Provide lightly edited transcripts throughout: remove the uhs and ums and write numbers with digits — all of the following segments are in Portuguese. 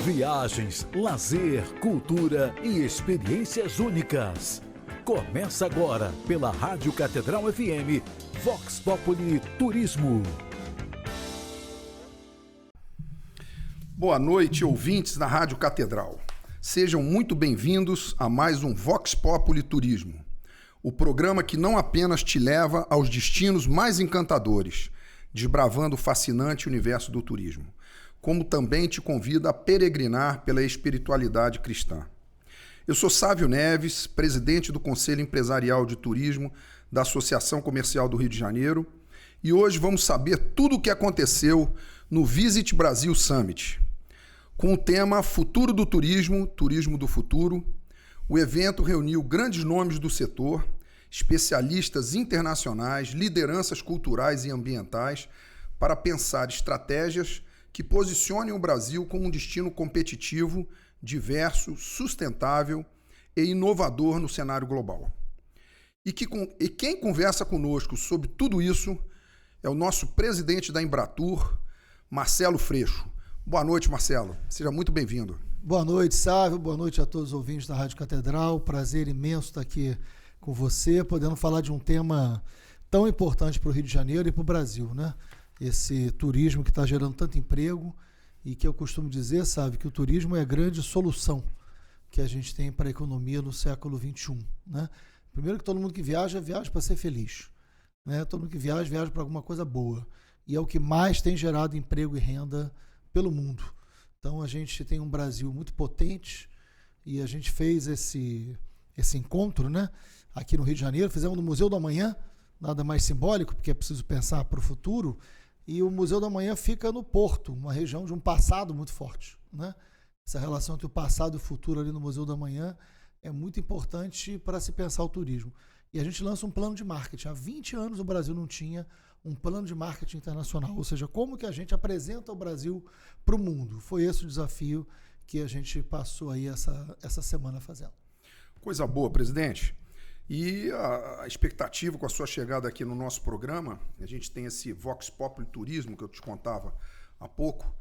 Viagens, lazer, cultura e experiências únicas. Começa agora pela Rádio Catedral FM, Vox Populi Turismo. Boa noite, ouvintes da Rádio Catedral. Sejam muito bem-vindos a mais um Vox Populi Turismo, o programa que não apenas te leva aos destinos mais encantadores, desbravando o fascinante universo do turismo, como também te convida a peregrinar pela espiritualidade cristã. Eu sou Sávio Neves, presidente do Conselho Empresarial de Turismo da Associação Comercial do Rio de Janeiro, e hoje vamos saber tudo o que aconteceu no Visit Brasil Summit. Com o tema Futuro do Turismo, Turismo do Futuro, o evento reuniu grandes nomes do setor, especialistas internacionais, lideranças culturais e ambientais, para pensar estratégias que posicionem o Brasil como um destino competitivo, diverso, sustentável e inovador no cenário global. E quem conversa conosco sobre tudo isso é o nosso presidente da Embratur, Marcelo Freixo. Boa noite, Marcelo. Seja muito bem-vindo. Boa noite, Sávio. Boa noite a todos os ouvintes da Rádio Catedral. Prazer imenso estar aqui com você, podendo falar de um tema tão importante para o Rio de Janeiro e para o Brasil, né? Esse turismo que está gerando tanto emprego e que eu costumo dizer, sabe, que o turismo é a grande solução que a gente tem para a economia no século XXI, né? Primeiro que todo mundo que viaja para ser feliz, né? Todo mundo que viaja para alguma coisa boa. E é o que mais tem gerado emprego e renda pelo mundo. Então a gente tem um Brasil muito potente e a gente fez esse encontro, né? Aqui no Rio de Janeiro, fizemos no Museu do Amanhã, nada mais simbólico, porque é preciso pensar para o futuro. E o Museu do Amanhã fica no Porto, uma região de um passado muito forte, né? Essa relação entre o passado e o futuro ali no Museu do Amanhã é muito importante para se pensar o turismo. E a gente lança um plano de marketing. Há 20 anos o Brasil não tinha um plano de marketing internacional, ou seja, como que a gente apresenta o Brasil para o mundo. Foi esse o desafio que a gente passou aí essa semana fazendo. Coisa boa, presidente. E a expectativa com a sua chegada aqui no nosso programa, a gente tem esse Vox Populi Turismo, que eu te contava há pouco,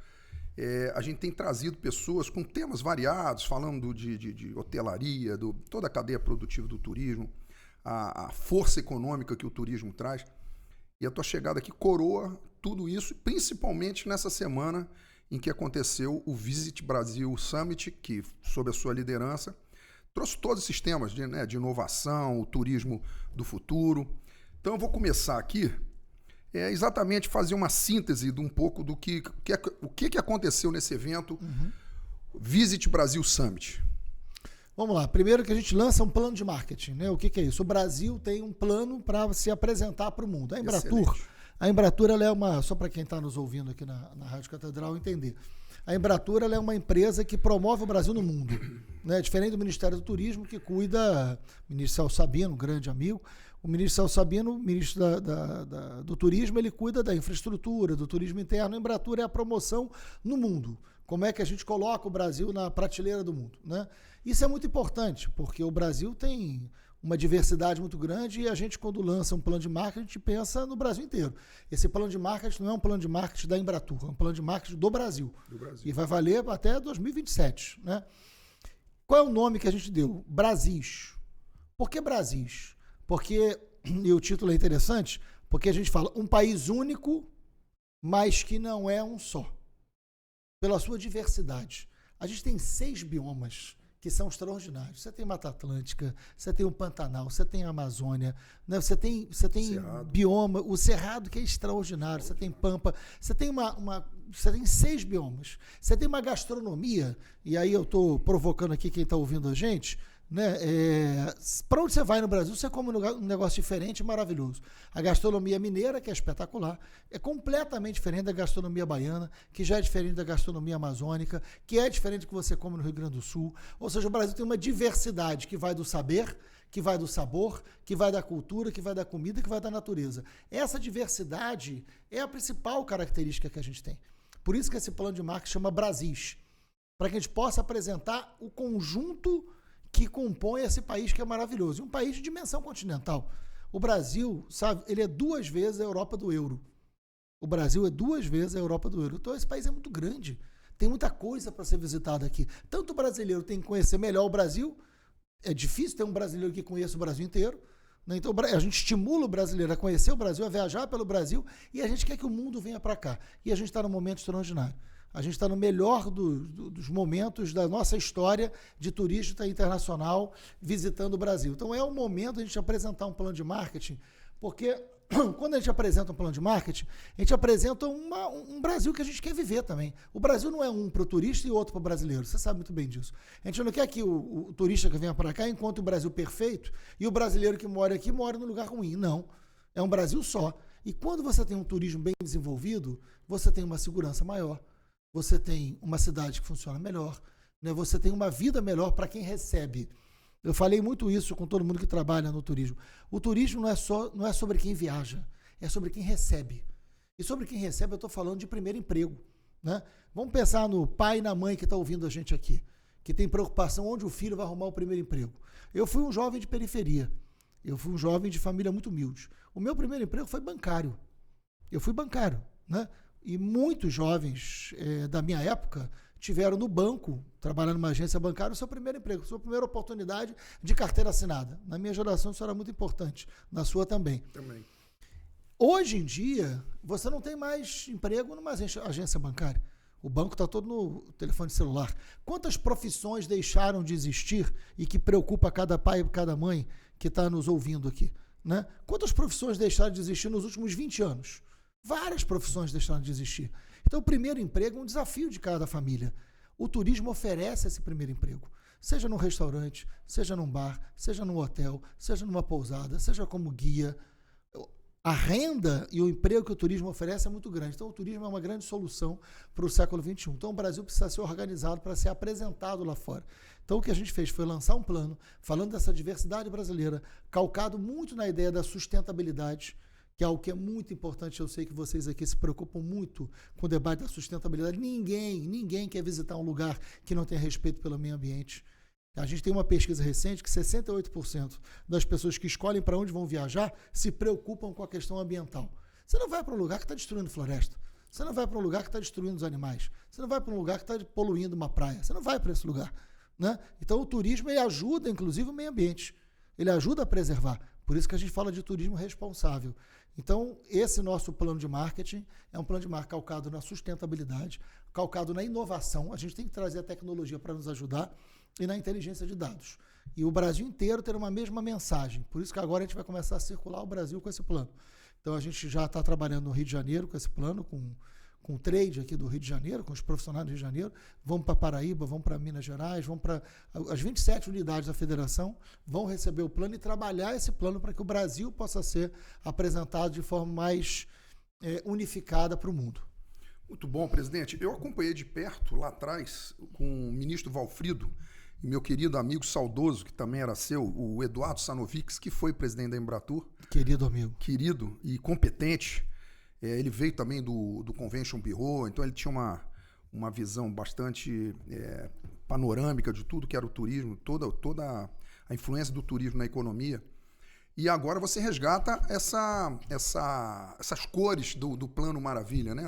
a gente tem trazido pessoas com temas variados, falando de hotelaria, toda a cadeia produtiva do turismo, a força econômica que o turismo traz. E a tua chegada aqui coroa tudo isso, principalmente nessa semana em que aconteceu o Visit Brasil Summit, que, sob a sua liderança, trouxe todos esses temas de inovação, o turismo do futuro. Então eu vou começar aqui exatamente fazer uma síntese de um pouco do que aconteceu nesse evento, Visit Brasil Summit. Vamos lá, primeiro que a gente lança um plano de marketing, né? O que é isso? O Brasil tem um plano para se apresentar para o mundo. A Embratur ela é uma, só para quem está nos ouvindo aqui na Rádio Catedral entender, a Embratur ela é uma empresa que promove o Brasil no mundo, né? Diferente do Ministério do Turismo, que cuida, o ministro Celso Sabino, um grande amigo, o ministro Celso Sabino, ministro do Turismo, ele cuida da infraestrutura, do turismo interno. A Embratur é a promoção no mundo. Como é que a gente coloca o Brasil na prateleira do mundo, né? Isso é muito importante, porque o Brasil tem uma diversidade muito grande e a gente, quando lança um plano de marketing, a gente pensa no Brasil inteiro. Esse plano de marketing não é um plano de marketing da Embratur, é um plano de marketing do Brasil. E vai valer até 2027, né? Qual é o nome que a gente deu? Brasis. Por que Brasis? Porque, e o título é interessante, porque a gente fala um país único, mas que não é um só. Pela sua diversidade. A gente tem 6 biomas que são extraordinários. Você tem Mata Atlântica, você tem o Pantanal, você tem a Amazônia, né? Você tem bioma, o Cerrado, que é extraordinário, você tem Pampa, você tem você tem 6 biomas. Você tem uma gastronomia, e aí eu estou provocando aqui quem está ouvindo a gente, né? Para onde você vai no Brasil, você come um negócio diferente e maravilhoso. A gastronomia mineira, que é espetacular, é completamente diferente da gastronomia baiana, que já é diferente da gastronomia amazônica, que é diferente do que você come no Rio Grande do Sul. Ou seja, o Brasil tem uma diversidade que vai do saber, que vai do sabor, que vai da cultura, que vai da comida, que vai da natureza. Essa diversidade é a principal característica que a gente tem. Por isso que esse plano de marketing chama Brasis, para que a gente possa apresentar o conjunto que compõe esse país que é maravilhoso. Um país de dimensão continental. O Brasil, sabe, ele é 2 vezes a Europa do euro. O Brasil é 2 vezes a Europa do euro. Então esse país é muito grande. Tem muita coisa para ser visitada aqui. Tanto o brasileiro tem que conhecer melhor o Brasil, é difícil ter um brasileiro que conheça o Brasil inteiro, né? Então a gente estimula o brasileiro a conhecer o Brasil, a viajar pelo Brasil, e a gente quer que o mundo venha para cá. E a gente está num momento extraordinário. A gente está no melhor dos momentos da nossa história de turista internacional visitando o Brasil. Então é o momento de a gente apresentar um plano de marketing, porque quando a gente apresenta um plano de marketing, a gente apresenta um Brasil que a gente quer viver também. O Brasil não é um para o turista e outro para o brasileiro. Você sabe muito bem disso. A gente não quer que o turista que venha para cá encontre o Brasil perfeito e o brasileiro que mora aqui mora num lugar ruim. Não. É um Brasil só. E quando você tem um turismo bem desenvolvido, você tem uma segurança maior. Você tem uma cidade que funciona melhor, né? Você tem uma vida melhor para quem recebe. Eu falei muito isso com todo mundo que trabalha no turismo. O turismo não é sobre quem viaja, é sobre quem recebe. E sobre quem recebe eu estou falando de primeiro emprego, né? Vamos pensar no pai e na mãe que está ouvindo a gente aqui, que tem preocupação onde o filho vai arrumar o primeiro emprego. Eu fui um jovem de periferia, eu fui um jovem de família muito humilde. O meu primeiro emprego foi bancário. Eu fui bancário, né? E muitos jovens da minha época tiveram no banco, trabalhando numa agência bancária, o seu primeiro emprego, sua primeira oportunidade de carteira assinada. Na minha geração isso era muito importante, na sua também. Hoje em dia, você não tem mais emprego numa agência bancária. O banco está todo no telefone celular. Quantas profissões deixaram de existir e que preocupa cada pai e cada mãe que está nos ouvindo aqui, né? Quantas profissões deixaram de existir nos últimos 20 anos? Várias profissões deixaram de existir. Então, o primeiro emprego é um desafio de cada família. O turismo oferece esse primeiro emprego. Seja num restaurante, seja num bar, seja num hotel, seja numa pousada, seja como guia. A renda e o emprego que o turismo oferece é muito grande. Então, o turismo é uma grande solução para o século XXI. Então, o Brasil precisa ser organizado para ser apresentado lá fora. Então, o que a gente fez foi lançar um plano falando dessa diversidade brasileira, calcado muito na ideia da sustentabilidade, que é algo que é muito importante. Eu sei que vocês aqui se preocupam muito com o debate da sustentabilidade. Ninguém quer visitar um lugar que não tenha respeito pelo meio ambiente. A gente tem uma pesquisa recente que 68% das pessoas que escolhem para onde vão viajar se preocupam com a questão ambiental. Você não vai para um lugar que está destruindo floresta. Você não vai para um lugar que está destruindo os animais. Você não vai para um lugar que está poluindo uma praia. Você não vai para esse lugar, né? Então, o turismo ele ajuda, inclusive, o meio ambiente. Ele ajuda a preservar. Por isso que a gente fala de turismo responsável. Então, esse nosso plano de marketing é um plano de marketing calcado na sustentabilidade, calcado na inovação. A gente tem que trazer a tecnologia para nos ajudar e na inteligência de dados. E o Brasil inteiro ter uma mesma mensagem. Por isso que agora a gente vai começar a circular o Brasil com esse plano. Então, a gente já está trabalhando no Rio de Janeiro com esse plano, com o trade aqui do Rio de Janeiro, com os profissionais do Rio de Janeiro. Vamos para Paraíba, vamos para Minas Gerais, vamos para as 27 unidades da federação, vão receber o plano e trabalhar esse plano para que o Brasil possa ser apresentado de forma mais unificada para o mundo. Muito bom, presidente. Eu acompanhei de perto, lá atrás, com o ministro Valfrido e meu querido amigo saudoso, que também era seu, o Eduardo Sanovics, que foi presidente da Embratur. Querido amigo. Querido e competente. Ele veio também do Convention Bureau, então ele tinha uma visão bastante panorâmica de tudo que era o turismo, toda a influência do turismo na economia. E agora você resgata essas cores do Plano Maravilha, né?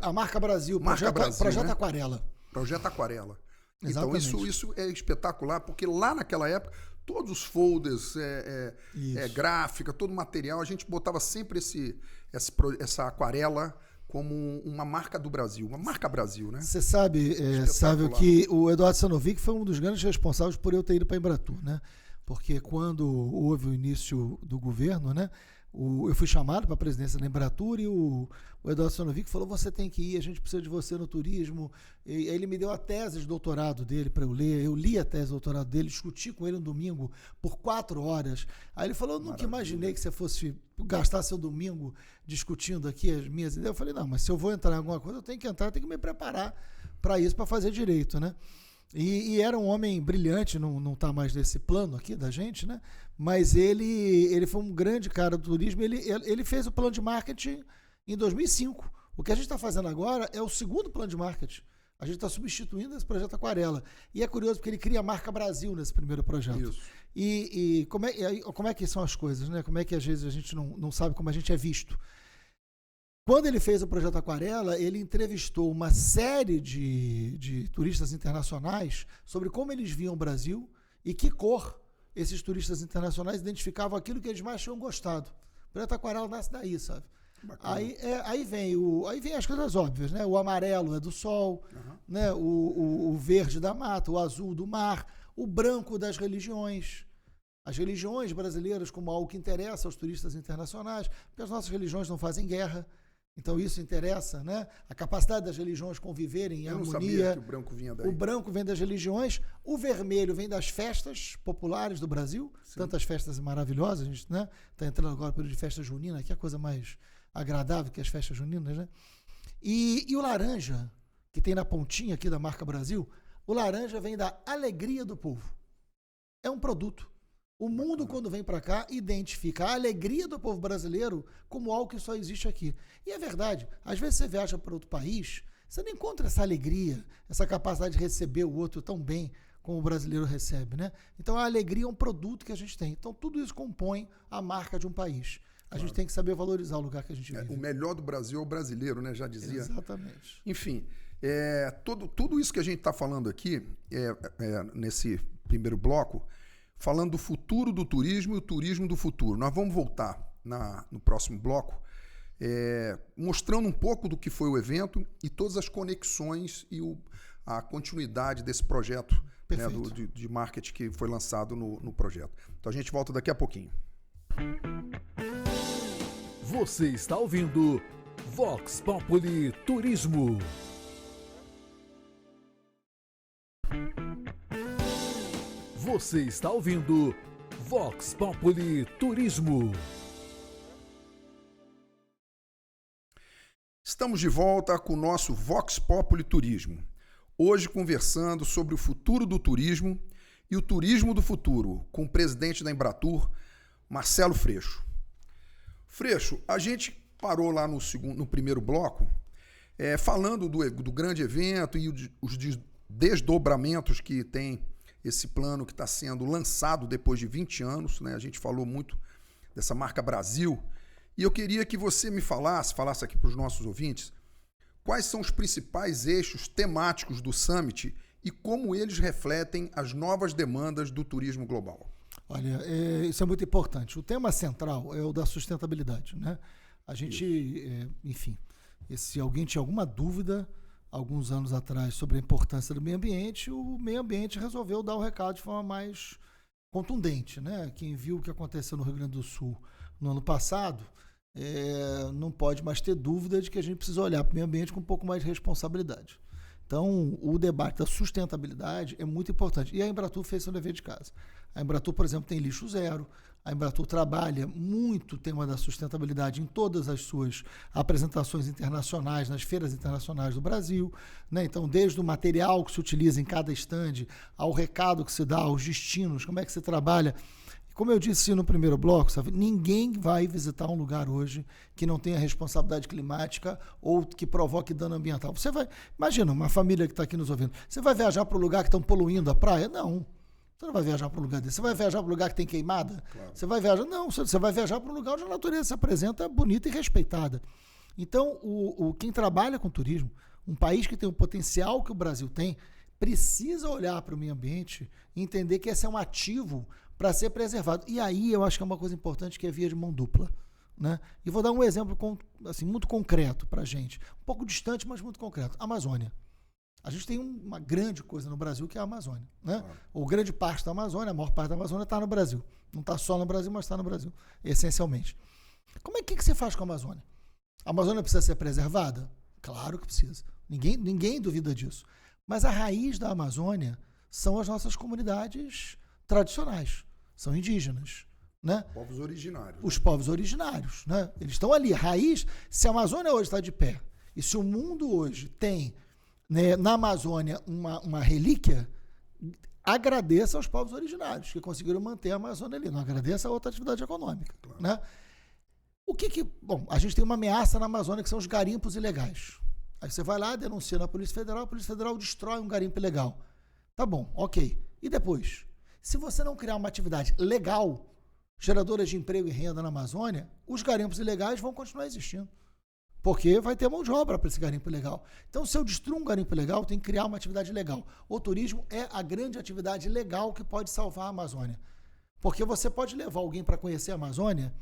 A Marca Brasil, Projeto né? Aquarela. Projeto Aquarela. Exatamente. Então, isso é espetacular, porque lá naquela época, todos os folders, gráfica, todo o material, a gente botava sempre essa aquarela como uma marca do Brasil, uma marca Brasil, né? Você sabe que o Eduardo Sanovic foi um dos grandes responsáveis por eu ter ido para a Embratur, né? Porque quando houve o início do governo, né? Eu fui chamado para a presidência da Embratur e o Eduardo Sanovic falou: você tem que ir, a gente precisa de você no turismo. E ele me deu a tese de doutorado dele para eu ler. Eu li a tese de doutorado dele, discuti com ele no domingo por 4 horas. Aí ele falou: eu nunca imaginei que você fosse gastar seu domingo discutindo aqui as minhas ideias. Eu falei: não, mas se eu vou entrar em alguma coisa, eu tenho que entrar, eu tenho que me preparar para isso, para fazer direito, né? E era um homem brilhante, não está mais nesse plano aqui da gente, né? Mas ele foi um grande cara do turismo. Ele fez o plano de marketing em 2005. O que a gente está fazendo agora é o segundo plano de marketing. A gente está substituindo esse projeto Aquarela. E é curioso porque ele cria a marca Brasil nesse primeiro projeto. Isso. E como é que são as coisas, né? Como é que às vezes a gente não sabe como a gente é visto. Quando ele fez o Projeto Aquarela, ele entrevistou uma série de turistas internacionais sobre como eles viam o Brasil e que cor esses turistas internacionais identificavam aquilo que eles mais tinham gostado. O Projeto Aquarela nasce daí, sabe? Aí vem as coisas óbvias, né? O amarelo é do sol, né? O verde da mata, o azul do mar, o branco das religiões. As religiões brasileiras como algo que interessa aos turistas internacionais, porque as nossas religiões não fazem guerra. Então isso interessa, né? A capacidade das religiões conviverem em harmonia. Eu não sabia que o branco vinha daí. O branco vem das religiões, o vermelho vem das festas populares do Brasil, tantas festas maravilhosas, a gente, né? Está entrando agora no período de festa junina, que é a coisa mais agradável que as festas juninas, né? E o laranja, que tem na pontinha aqui da marca Brasil, o laranja vem da alegria do povo. É um produto. O mundo, quando vem para cá, identifica a alegria do povo brasileiro como algo que só existe aqui. E é verdade. Às vezes você viaja para outro país, você não encontra essa alegria, essa capacidade de receber o outro tão bem como o brasileiro recebe, né? Então a alegria é um produto que a gente tem. Então tudo isso compõe a marca de um país. A gente tem que saber valorizar o lugar que a gente vive. O melhor do Brasil é o brasileiro, né? Já dizia. Exatamente. Enfim, tudo isso que a gente está falando aqui, nesse primeiro bloco, falando do futuro do turismo e o turismo do futuro. Nós vamos voltar no próximo bloco, mostrando um pouco do que foi o evento e todas as conexões e a continuidade desse projeto, né, de marketing que foi lançado no projeto. Então a gente volta daqui a pouquinho. Você está ouvindo Vox Populi Turismo. Você está ouvindo Vox Populi Turismo. Estamos de volta com o nosso Vox Populi Turismo. Hoje conversando sobre o futuro do turismo e o turismo do futuro, com o presidente da Embratur, Marcelo Freixo. Freixo, a gente parou lá no primeiro bloco, falando do grande evento e os desdobramentos que tem esse plano que está sendo lançado depois de 20 anos, né? A gente falou muito dessa marca Brasil, e eu queria que você me falasse aqui para os nossos ouvintes, quais são os principais eixos temáticos do Summit e como eles refletem as novas demandas do turismo global. Olha, isso é muito importante. O tema central é o da sustentabilidade, né? A gente, enfim, se alguém tinha alguma dúvida alguns anos atrás sobre a importância do meio ambiente, o meio ambiente resolveu dar o recado de forma mais contundente, né? Quem viu o que aconteceu no Rio Grande do Sul no ano passado, não pode mais ter dúvida de que a gente precisa olhar para o meio ambiente com um pouco mais de responsabilidade. Então, o debate da sustentabilidade é muito importante. E a Embratur fez seu dever de casa. A Embratur, por exemplo, tem lixo zero. A Embratur trabalha muito o tema da sustentabilidade em todas as suas apresentações internacionais, nas feiras internacionais do Brasil, né? Então, desde o material que se utiliza em cada stand, ao recado que se dá, aos destinos, como é que se trabalha. Como eu disse no primeiro bloco, sabe, ninguém vai visitar um lugar hoje que não tenha responsabilidade climática ou que provoque dano ambiental. Você vai, imagina, uma família que está aqui nos ouvindo, você vai viajar para um lugar que estão poluindo a praia? Não. Você não vai viajar para um lugar desse. Você vai viajar para um lugar que tem queimada? Claro. Você vai viajar? Não, você vai viajar para um lugar onde a natureza se apresenta bonita e respeitada. Então, quem trabalha com turismo, um país que tem o potencial que o Brasil tem, precisa olhar para o meio ambiente e entender que esse é um ativo para ser preservado. E aí eu acho que é uma coisa importante, que é via de mão dupla, né? E vou dar um exemplo assim, muito concreto para a gente. Um pouco distante, mas muito concreto. Amazônia. A gente tem uma grande coisa no Brasil que é a Amazônia, né? Ou grande parte da Amazônia, a maior parte da Amazônia está no Brasil. Não está só no Brasil, mas está no Brasil, essencialmente. Que você faz com a Amazônia? A Amazônia precisa ser preservada? Claro que precisa. Ninguém duvida disso. Mas a raiz da Amazônia são as nossas comunidades tradicionais, são indígenas, né? Povos originários. Os povos originários, né? Eles estão ali. Raiz, se a Amazônia hoje está de pé, e se o mundo hoje tem, né, na Amazônia uma relíquia, agradeça aos povos originários que conseguiram manter a Amazônia ali. Não agradeça a outra atividade econômica, claro, né? Bom, a gente tem uma ameaça na Amazônia que são os garimpos ilegais. Aí você vai lá, denuncia na Polícia Federal destrói um garimpo ilegal. Tá bom, ok. E depois? Se você não criar uma atividade legal, geradora de emprego e renda na Amazônia, os garimpos ilegais vão continuar existindo. Porque vai ter mão de obra para esse garimpo ilegal. Então, se eu destruo um garimpo ilegal, tem que criar uma atividade legal. O turismo é a grande atividade legal que pode salvar a Amazônia. Porque você pode levar alguém para conhecer a Amazônia,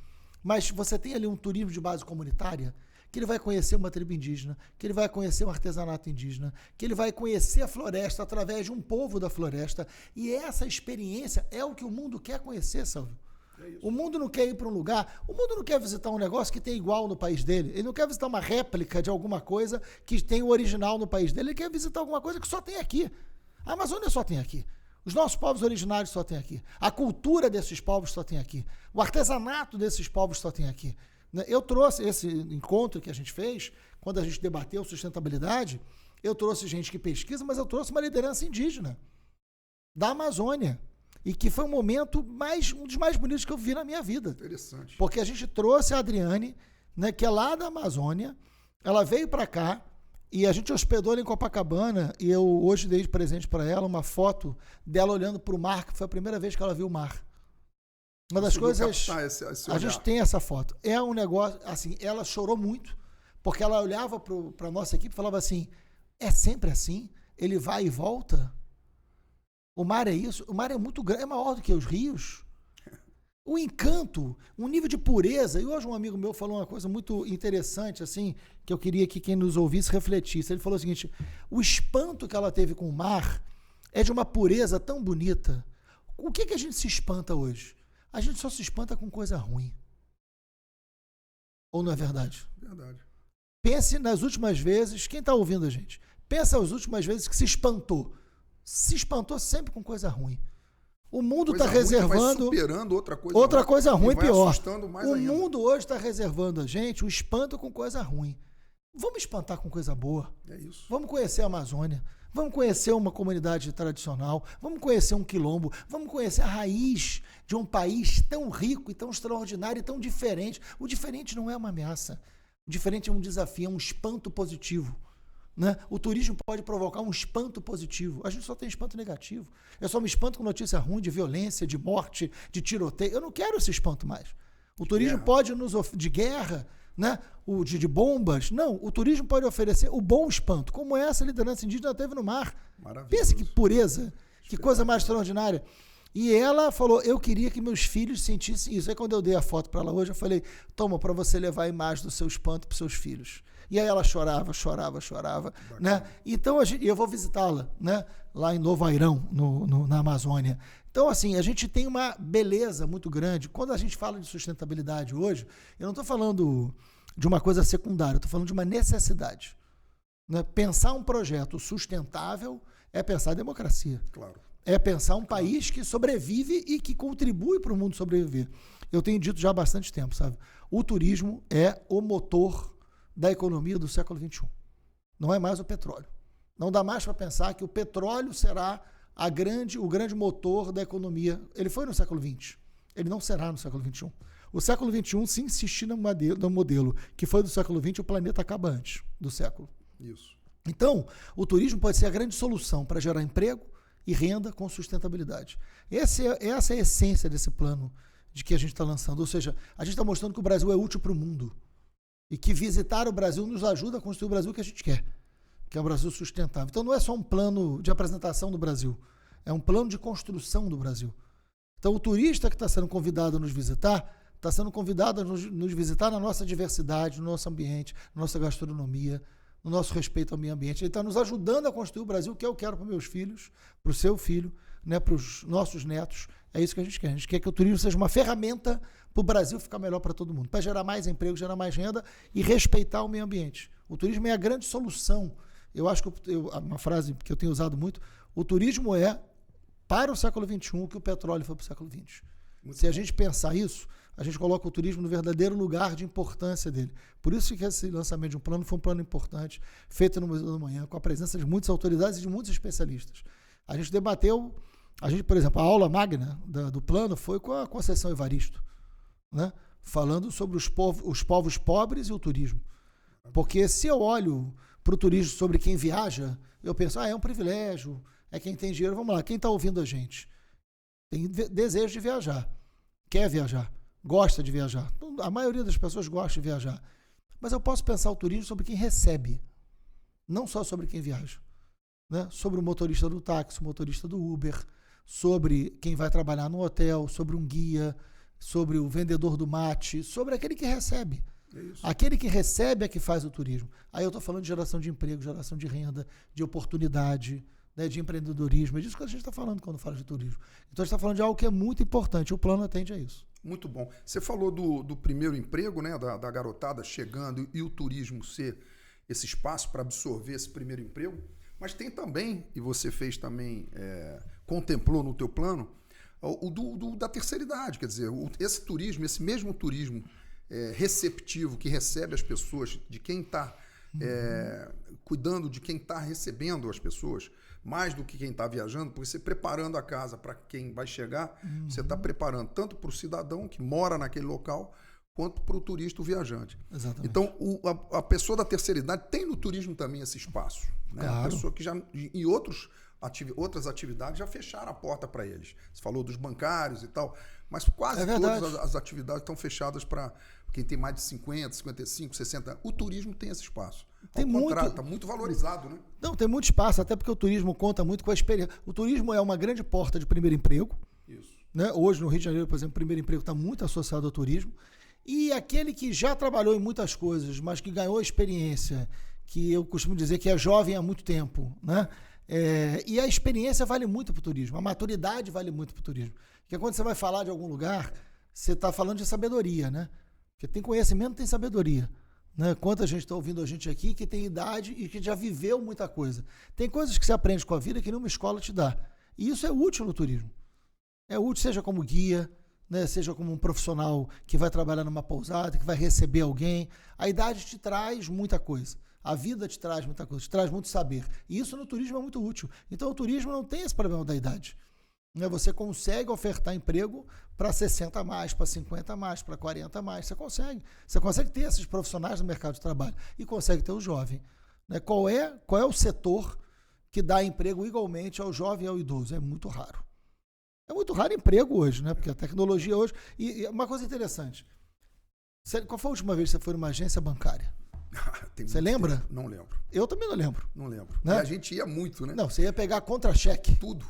mas você tem ali um turismo de base comunitária, que ele vai conhecer uma tribo indígena, que ele vai conhecer um artesanato indígena, que ele vai conhecer a floresta através de um povo da floresta. E essa experiência é o que o mundo quer conhecer, Salvio. O mundo não quer ir para um lugar, o mundo não quer visitar um negócio que tem igual no país dele. Ele não quer visitar uma réplica de alguma coisa que tem o original no país dele. Ele quer visitar alguma coisa que só tem aqui. A Amazônia só tem aqui. Os nossos povos originários só tem aqui. A cultura desses povos só tem aqui. O artesanato desses povos só tem aqui. Eu trouxe esse encontro que a gente fez, quando a gente debateu sustentabilidade, eu trouxe gente que pesquisa, mas eu trouxe uma liderança indígena da Amazônia. E que foi um momento um dos mais bonitos que eu vi na minha vida. Interessante. Porque a gente trouxe a Adriane, né, que é lá da Amazônia, ela veio para cá e a gente hospedou ela em Copacabana e eu hoje dei de presente para ela uma foto dela olhando para o mar, que foi a primeira vez que ela viu o mar. Uma das coisas... a gente tem essa foto. É um negócio, assim, ela chorou muito, porque ela olhava para a nossa equipe e falava assim, é sempre assim? Ele vai e volta? O mar é isso? O mar é muito grande, é maior do que os rios. O encanto, um nível de pureza. E hoje um amigo meu falou uma coisa muito interessante, assim, que eu queria que quem nos ouvisse refletisse. Ele falou o seguinte, o espanto que ela teve com o mar é de uma pureza tão bonita. O que a gente se espanta hoje? A gente só se espanta com coisa ruim. Ou não é verdade? Verdade. Pense nas últimas vezes, quem está ouvindo a gente, pensa as últimas vezes que se espantou. Se espantou sempre com coisa ruim. O mundo está reservando... Vai superando outra coisa ruim pior. O mundo hoje está reservando a gente o espanto com coisa ruim. Vamos espantar com coisa boa. É isso. Vamos conhecer a Amazônia. Vamos conhecer uma comunidade tradicional. Vamos conhecer um quilombo. Vamos conhecer a raiz de um país tão rico e tão extraordinário e tão diferente. O diferente não é uma ameaça. O diferente é um desafio, é um espanto positivo. Né? O turismo pode provocar um espanto positivo. A gente só tem espanto negativo. Eu só me espanto com notícia ruim de violência, de morte, de tiroteio. Eu não quero esse espanto mais. O turismo pode nos de guerra, né? De bombas. Não, o turismo pode oferecer o bom espanto, como essa liderança indígena teve no mar. Pensa que pureza, que coisa mais extraordinária. E ela falou, eu queria que meus filhos sentissem isso. Aí quando eu dei a foto para ela hoje, eu falei, toma, para você levar a imagem do seu espanto para os seus filhos. E aí ela chorava, né? Então eu vou visitá-la, né? Lá em Novo Airão, na Amazônia. Então, assim, a gente tem uma beleza muito grande. Quando a gente fala de sustentabilidade hoje, eu não estou falando de uma coisa secundária, eu estou falando de uma necessidade. Né? Pensar um projeto sustentável é pensar democracia. Claro. É pensar um país que sobrevive e que contribui para o mundo sobreviver. Eu tenho dito já há bastante tempo, sabe? O turismo é o motor da economia do século XXI. Não é mais o petróleo. Não dá mais para pensar que o petróleo será o grande motor da economia. Ele foi no século XX. Ele não será no século XXI. O século XXI, se insistir no modelo que foi do século XX, o planeta acaba antes do século. Isso. Então, o turismo pode ser a grande solução para gerar emprego e renda com sustentabilidade. Essa é a essência desse plano de que a gente está lançando. Ou seja, a gente está mostrando que o Brasil é útil para o mundo. E que visitar o Brasil nos ajuda a construir o Brasil que a gente quer, que é um Brasil sustentável. Então não é só um plano de apresentação do Brasil, é um plano de construção do Brasil. Então o turista que está sendo convidado a nos visitar, está sendo convidado a nos visitar na nossa diversidade, no nosso ambiente, na nossa gastronomia, no nosso respeito ao meio ambiente. Ele está nos ajudando a construir o Brasil que eu quero para meus filhos, para o seu filho, né, para os nossos netos. É isso que a gente quer. A gente quer que o turismo seja uma ferramenta para o Brasil ficar melhor para todo mundo, para gerar mais emprego, gerar mais renda e respeitar o meio ambiente. O turismo é a grande solução. Eu acho que uma frase que eu tenho usado muito, o turismo é para o século XXI o que o petróleo foi para o século XX. Se a gente pensar isso, a gente coloca o turismo no verdadeiro lugar de importância dele. Por isso que esse lançamento de um plano foi um plano importante, feito no Museu da Manhã, com a presença de muitas autoridades e de muitos especialistas. A gente debateu, por exemplo, a aula magna do plano foi com a Conceição Evaristo, né? Falando sobre os povos pobres e o turismo. Porque se eu olho para o turismo sobre quem viaja, eu penso, é um privilégio, é quem tem dinheiro. Vamos lá, quem está ouvindo a gente? Tem desejo de viajar, quer viajar, gosta de viajar. A maioria das pessoas gosta de viajar. Mas eu posso pensar o turismo sobre quem recebe, não só sobre quem viaja. Né? Sobre o motorista do táxi, o motorista do Uber, sobre quem vai trabalhar no hotel, sobre um guia, sobre o vendedor do mate, sobre aquele que recebe. Aquele que recebe é que faz o turismo. Aí eu estou falando de geração de emprego, geração de renda, de oportunidade, né, de empreendedorismo. É disso que a gente está falando quando fala de turismo. Então a gente está falando de algo que é muito importante. O plano atende a isso. Muito bom. Você falou do primeiro emprego, né, da garotada chegando e o turismo ser esse espaço para absorver esse primeiro emprego. Mas tem também, e você fez também, contemplou no teu plano, da terceira idade. Quer dizer, esse turismo, esse mesmo turismo receptivo que recebe as pessoas, de quem está cuidando de quem está recebendo as pessoas, mais do que quem está viajando, porque você preparando a casa para quem vai chegar, você está preparando tanto para o cidadão que mora naquele local, quanto para o turista, o viajante. Exatamente. Então, a pessoa da terceira idade tem no turismo também esse espaço. Né? Claro. A pessoa que já, em outras atividades, já fecharam a porta para eles. Você falou dos bancários e tal, mas quase todas as atividades estão fechadas para quem tem mais de 50, 55, 60 anos. O turismo tem esse espaço. Ao contrário, está muito valorizado, né? Não, tem muito espaço, até porque o turismo conta muito com a experiência. O turismo é uma grande porta de primeiro emprego. Isso. Né? Hoje, no Rio de Janeiro, por exemplo, o primeiro emprego está muito associado ao turismo. E aquele que já trabalhou em muitas coisas, mas que ganhou experiência, que eu costumo dizer que é jovem há muito tempo, né? E a experiência vale muito para o turismo, a maturidade vale muito para o turismo. Porque quando você vai falar de algum lugar, você está falando de sabedoria, né? Porque tem conhecimento, tem sabedoria. Né? Quanta gente está ouvindo a gente aqui que tem idade e que já viveu muita coisa. Tem coisas que você aprende com a vida que nenhuma escola te dá. E isso é útil no turismo. É útil, seja como guia, né? Seja como um profissional que vai trabalhar numa pousada, que vai receber alguém. A idade te traz muita coisa. A vida te traz muita coisa, te traz muito saber. E isso no turismo é muito útil. Então o turismo não tem esse problema da idade. Né? Você consegue ofertar emprego para 60 a mais, para 50 a mais, para 40 a mais. Você consegue. Você consegue ter esses profissionais no mercado de trabalho e consegue ter o jovem. Né? Qual é o setor que dá emprego igualmente ao jovem e ao idoso? É muito raro. É muito raro emprego hoje, né? Porque a tecnologia hoje... E uma coisa interessante. Qual foi a última vez que você foi numa agência bancária? Você lembra? Tempo. Não lembro. Eu também não lembro. Não lembro. Né? E a gente ia muito, né? Não, você ia pegar contra-cheque. Tudo.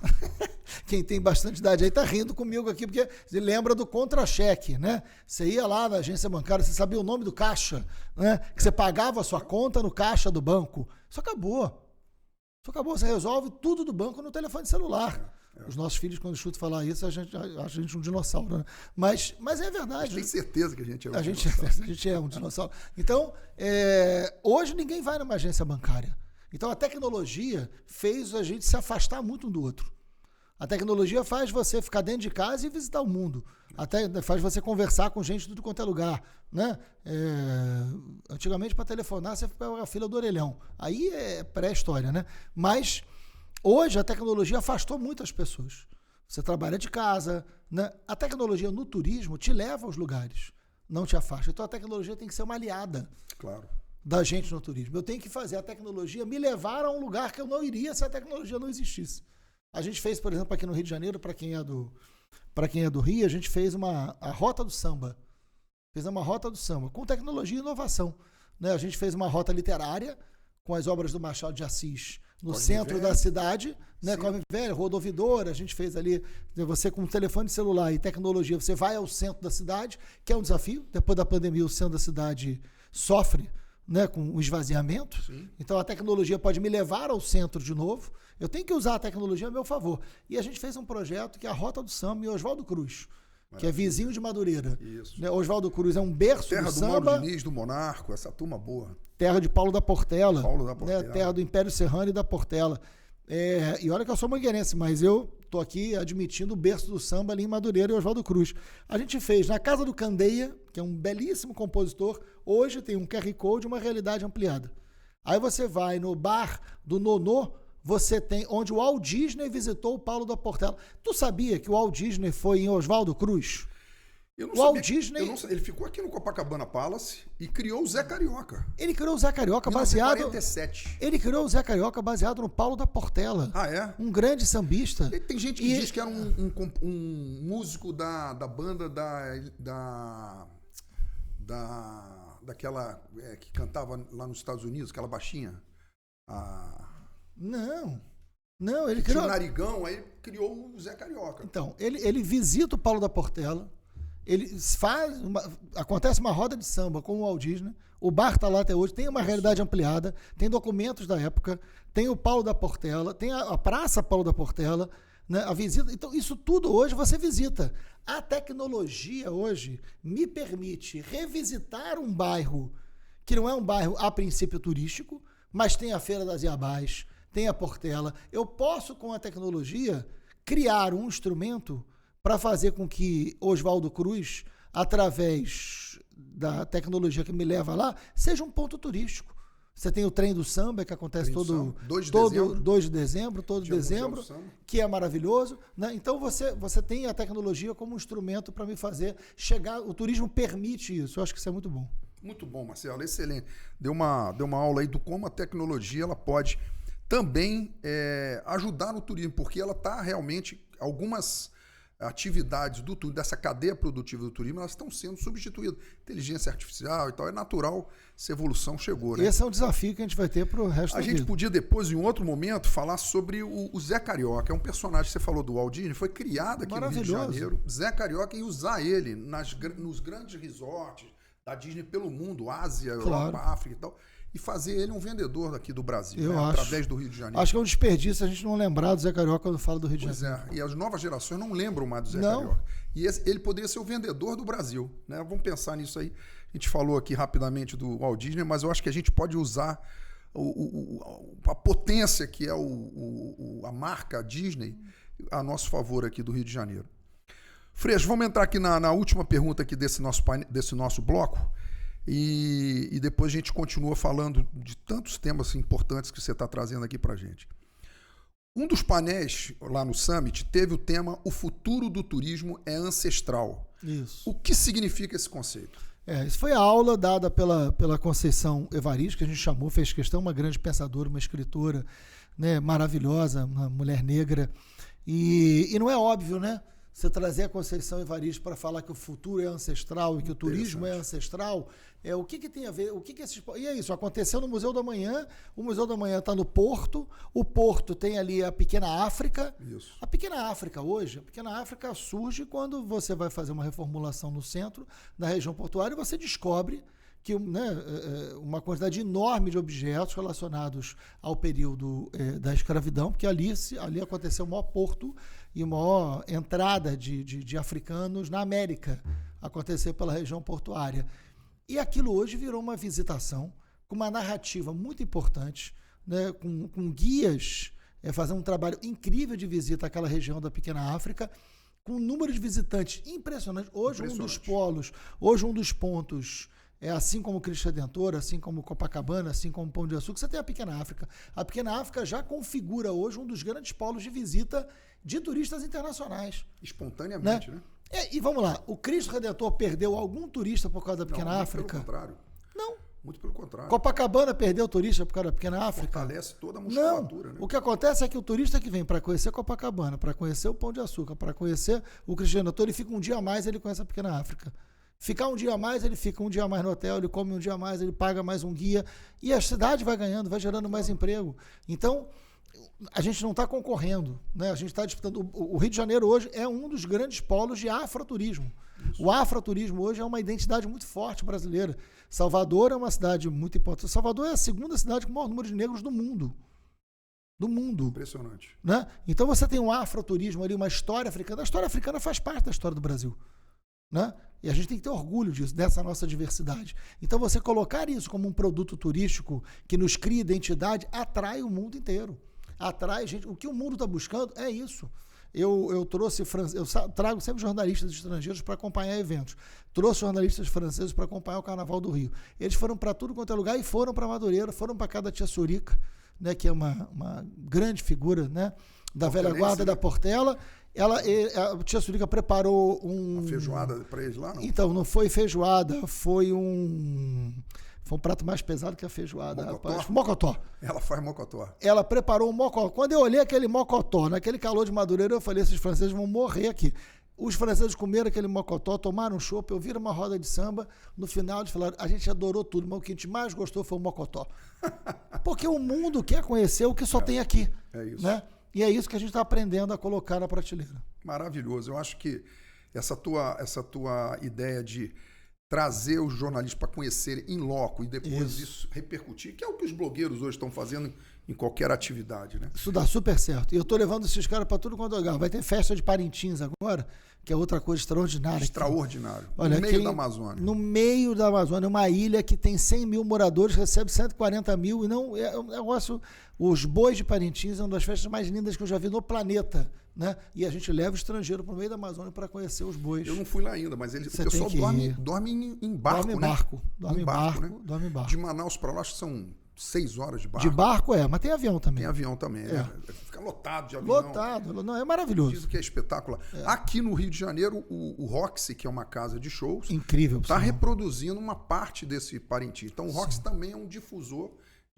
Quem tem bastante idade aí tá rindo comigo aqui, porque você lembra do contra-cheque, né? Você ia lá na agência bancária, você sabia o nome do caixa, né? Que você pagava a sua conta no caixa do banco. Isso acabou. Isso acabou. Você resolve tudo do banco no telefone celular. Os nossos filhos, quando escutam falar isso, a gente um dinossauro, né? Mas é verdade. Tem certeza que a gente é um dinossauro. A gente é um dinossauro. Então, hoje ninguém vai numa agência bancária. Então, a tecnologia fez a gente se afastar muito um do outro. A tecnologia faz você ficar dentro de casa e visitar o mundo. Até faz você conversar com gente de tudo quanto é lugar. Né? Antigamente, para telefonar, você pegava a fila do orelhão. Aí é pré-história, né? Mas... hoje a tecnologia afastou muitas pessoas. Você trabalha de casa, né? A tecnologia no turismo te leva aos lugares, não te afasta. Então a tecnologia tem que ser uma aliada da gente no turismo. Eu tenho que fazer a tecnologia me levar a um lugar que eu não iria se a tecnologia não existisse. A gente fez, por exemplo, aqui no Rio de Janeiro, para quem é do Rio, a gente fez a Rota do Samba. Fez uma Rota do Samba com tecnologia e inovação. Né? A gente fez uma rota literária com as obras do Machado de Assis no centro da cidade, né? Córrego Velho, Rodovidora, a gente fez ali, você com telefone celular e tecnologia, você vai ao centro da cidade, que é um desafio. Depois da pandemia, o centro da cidade sofre, né, com o esvaziamento. Sim. Então a tecnologia pode me levar ao centro de novo. Eu tenho que usar a tecnologia a meu favor. E a gente fez um projeto que é a Rota do Samba em Oswaldo Cruz, que é vizinho de Madureira. Isso. Né? Oswaldo Cruz é um berço do samba. Terra do Mauro Diniz, do Monarco, essa turma boa. Terra de Paulo da Portela. Né? Terra do Império Serrano e da Portela. E olha que eu sou mangueirense, mas eu estou aqui admitindo o berço do samba ali em Madureira e Oswaldo Cruz. A gente fez na Casa do Candeia, que é um belíssimo compositor. Hoje tem um QR Code e uma realidade ampliada. Aí você vai no bar do Nonô, você tem onde o Walt Disney visitou o Paulo da Portela. Tu sabia que o Walt Disney foi em Oswaldo Cruz? Eu não sabia, Disney, ele ficou aqui no Copacabana Palace e criou o Zé Carioca. Ele criou o Zé Carioca 1947. Ele criou o Zé Carioca baseado no Paulo da Portela. Ah, é? Um grande sambista. Tem gente que diz que era um músico da banda da daquela que cantava lá nos Estados Unidos, aquela baixinha? Não, ele criou... criou... o Narigão, aí criou o Zé Carioca. Então, ele visita o Paulo da Portela, acontece uma roda de samba com o Walt Disney, o bar está lá até hoje, tem uma realidade ampliada, tem documentos da época, tem o Paulo da Portela, tem a Praça Paulo da Portela, né, a visita. Então, isso tudo hoje você visita. A tecnologia hoje me permite revisitar um bairro que não é um bairro a princípio turístico, mas tem a Feira das Iabás, tem a Portela. Eu posso, com a tecnologia, criar um instrumento para fazer com que Oswaldo Cruz, através da tecnologia que me leva lá, seja um ponto turístico. Você tem o trem do samba, que acontece todo 2 de dezembro, que é maravilhoso, né? Então você tem a tecnologia como um instrumento para me fazer chegar. O turismo permite isso. Eu acho que isso é muito bom. Muito bom, Marcelo, excelente. Deu uma aula aí do como a tecnologia ela pode também ajudar no turismo, porque ela está realmente, algumas atividades dessa cadeia produtiva do turismo, elas estão sendo substituídas. Inteligência artificial e tal, é natural, essa evolução chegou, né? Esse é um desafio que a gente vai ter para o resto da vida. A gente podia depois, em outro momento, falar sobre o Zé Carioca, é um personagem que você falou do Walt Disney, foi criado aqui no Rio de Janeiro, Zé Carioca, e usar ele nos grandes resorts da Disney pelo mundo, Ásia, Europa, África e tal, e fazer ele um vendedor aqui do Brasil, através do Rio de Janeiro. Acho que é um desperdício a gente não lembrar do Zé Carioca quando fala do Rio de Janeiro. E as novas gerações não lembram mais do Zé Carioca. E ele poderia ser o vendedor do Brasil, né? Vamos pensar nisso aí. A gente falou aqui rapidamente do Walt Disney, mas eu acho que a gente pode usar a potência que é a marca Disney a nosso favor aqui do Rio de Janeiro. Freixo, vamos entrar aqui na última pergunta aqui desse nosso bloco. E depois a gente continua falando de tantos temas importantes que você está trazendo aqui para a gente. Um dos painéis lá no Summit teve o tema O Futuro do Turismo é Ancestral. Isso. O que significa esse conceito? Isso foi a aula dada pela Conceição Evaristo, que a gente chamou, fez questão, uma grande pensadora, uma escritora, né, maravilhosa, uma mulher negra. E não é óbvio, né? Você trazer a Conceição Evaristo para falar que o futuro é ancestral e que o turismo é ancestral, o que tem a ver? E é isso, aconteceu no Museu da Manhã, o Museu da Manhã está no Porto, o Porto tem ali a Pequena África. Isso. A Pequena África surge quando você vai fazer uma reformulação no centro da região portuária e você descobre que, né, uma quantidade enorme de objetos relacionados ao período da escravidão, porque ali aconteceu o maior porto e maior entrada de africanos na América, aconteceu pela região portuária. E aquilo hoje virou uma visitação com uma narrativa muito importante, né, com guias, fazendo um trabalho incrível de visita àquela região da Pequena África, com um número de visitantes impressionante. Hoje um dos pontos, assim como o Cristo Redentor, assim como Copacabana, assim como Pão de Açúcar, você tem a Pequena África. A Pequena África já configura hoje um dos grandes polos de visita de turistas internacionais. Espontaneamente, né? E vamos lá, o Cristo Redentor perdeu algum turista por causa da Pequena África? Muito pelo contrário. Não. Muito pelo contrário. Copacabana perdeu turista por causa da Pequena África? Fortalece toda a musculatura, não. Né? O que acontece é que o turista que vem para conhecer Copacabana, para conhecer o Pão de Açúcar, para conhecer o Cristo Redentor, ele fica um dia a mais, ele conhece a Pequena África. Ficar um dia a mais, ele fica um dia a mais no hotel, ele come um dia a mais, ele paga mais um guia, e a cidade vai ganhando, vai gerando mais emprego. Então, a gente não está concorrendo, né? A gente está disputando. O Rio de Janeiro hoje é um dos grandes polos de afroturismo. Isso. O afroturismo hoje é uma identidade muito forte brasileira. Salvador é uma cidade muito importante. Salvador é a segunda cidade com o maior número de negros do mundo. Do mundo. Impressionante. Né? Então você tem um afroturismo ali, uma história africana. A história africana faz parte da história do Brasil. Né? E a gente tem que ter orgulho disso, dessa nossa diversidade. Então você colocar isso como um produto turístico que nos cria identidade, atrai o mundo inteiro. Atrai gente. O que o mundo está buscando é isso. Eu trago sempre jornalistas estrangeiros para acompanhar eventos. Trouxe jornalistas franceses para acompanhar o Carnaval do Rio. Eles foram para tudo quanto é lugar e foram para Madureira, foram para cada Tia Surica, né, que é uma grande figura, né, da velha guarda da Portela. A Tia Surica preparou uma feijoada para eles lá, não? Então, não foi feijoada, foi um prato mais pesado que a feijoada, rapaz. Mocotó. Ela faz mocotó. Ela preparou um mocotó. Quando eu olhei aquele mocotó, naquele calor de Madureira, eu falei, esses franceses vão morrer aqui. Os franceses comeram aquele mocotó, tomaram um chopp, ouviram uma roda de samba, no final eles falaram, a gente adorou tudo, mas o que a gente mais gostou foi o mocotó. Porque o mundo quer conhecer o que só tem aqui. É isso. Né? E é isso que a gente está aprendendo a colocar na prateleira. Maravilhoso. Eu acho que essa tua ideia de trazer os jornalistas para conhecerem em loco e depois isso repercutir, que é o que os blogueiros hoje estão fazendo em qualquer atividade, né? Isso dá super certo. E eu estou levando esses caras para tudo quanto é lugar. Vai ter festa de Parintins agora, que é outra coisa extraordinária. Extraordinário. Olha, no meio da Amazônia. No meio da Amazônia, uma ilha que tem 100 mil moradores, recebe 140 mil, e não é um negócio... Os bois de Parintins é uma das festas mais lindas que eu já vi no planeta, né? E a gente leva o estrangeiro para o meio da Amazônia para conhecer os bois. Eu não fui lá ainda, mas o pessoal dorme em barco, dorme em né? barco. Dorme em barco, né? Dorme em barco. De Manaus para lá, acho que são 6 horas de barco. De barco mas tem avião também. Tem avião também, Fica lotado de avião. Lotado, não, é maravilhoso. Dizem que é espetacular. Aqui no Rio de Janeiro, o Roxy, que é uma casa de shows, incrível, está reproduzindo uma parte desse Parintins. Então o Roxy também é um difusor